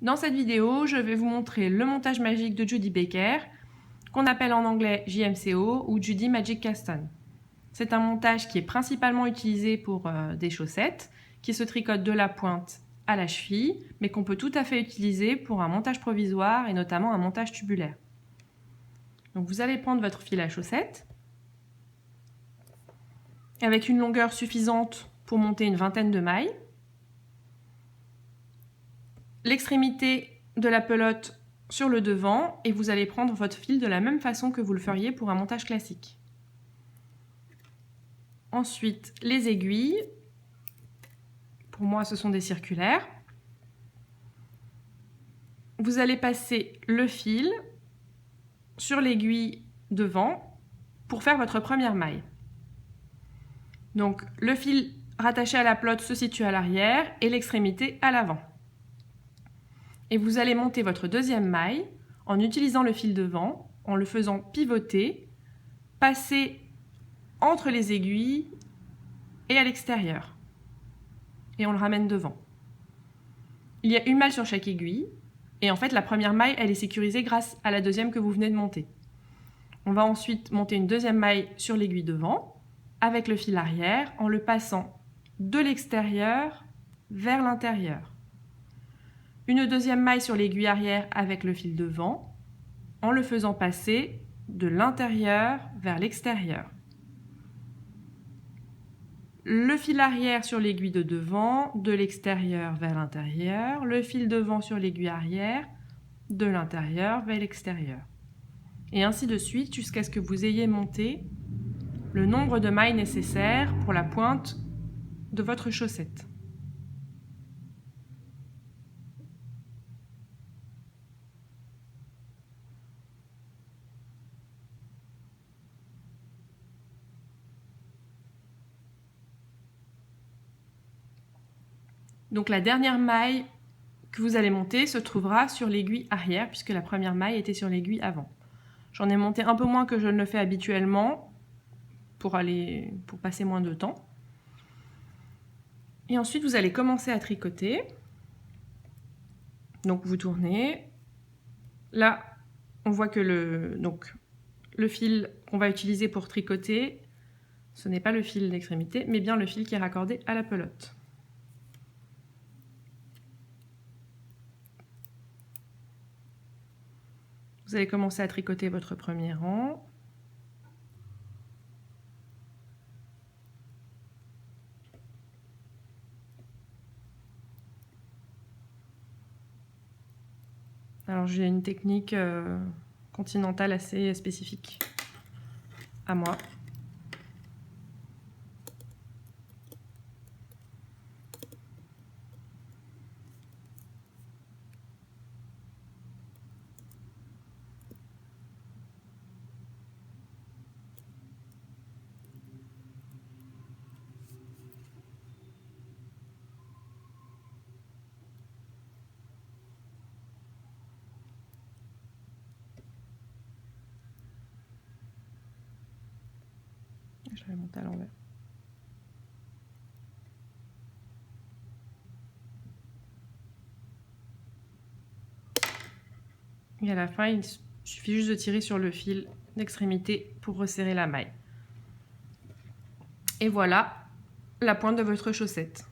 Dans cette vidéo, je vais vous montrer le montage magique de Judy Baker, qu'on appelle en anglais JMCO ou Judy Magic Cast On. C'est un montage qui est principalement utilisé pour des chaussettes, qui se tricotent de la pointe à la cheville, mais qu'on peut tout à fait utiliser pour un montage provisoire et notamment un montage tubulaire. Donc vous allez prendre votre fil à chaussettes, avec une longueur suffisante pour monter une vingtaine de mailles. L'extrémité de la pelote sur le devant et vous allez prendre votre fil de la même façon que vous le feriez pour un montage classique. Ensuite, les aiguilles. Pour moi, ce sont des circulaires. Vous allez passer le fil sur l'aiguille devant pour faire votre première maille. Donc, le fil rattaché à la pelote se situe à l'arrière et l'extrémité à l'avant. Et vous allez monter votre deuxième maille en utilisant le fil devant, en le faisant pivoter, passer entre les aiguilles et à l'extérieur. Et on le ramène devant. Il y a une maille sur chaque aiguille, et en fait la première maille elle est sécurisée grâce à la deuxième que vous venez de monter. On va ensuite monter une deuxième maille sur l'aiguille devant, avec le fil arrière, en le passant de l'extérieur vers l'intérieur. Une deuxième maille sur l'aiguille arrière avec le fil devant, en le faisant passer de l'intérieur vers l'extérieur. Le fil arrière sur l'aiguille de devant, de l'extérieur vers l'intérieur, le fil devant sur l'aiguille arrière, de l'intérieur vers l'extérieur. Et ainsi de suite jusqu'à ce que vous ayez monté le nombre de mailles nécessaires pour la pointe de votre chaussette. Donc la dernière maille que vous allez monter se trouvera sur l'aiguille arrière puisque la première maille était sur l'aiguille avant. J'en ai monté un peu moins que je ne le fais habituellement pour passer moins de temps. Et ensuite vous allez commencer à tricoter. Donc vous tournez. Là, on voit que le fil qu'on va utiliser pour tricoter, ce n'est pas le fil d'extrémité, mais bien le fil qui est raccordé à la pelote. Vous allez commencer à tricoter votre premier rang. Alors j'ai une technique continentale assez spécifique à moi. Je vais monter à l'envers. Et à la fin, il suffit juste de tirer sur le fil d'extrémité pour resserrer la maille. Et voilà la pointe de votre chaussette.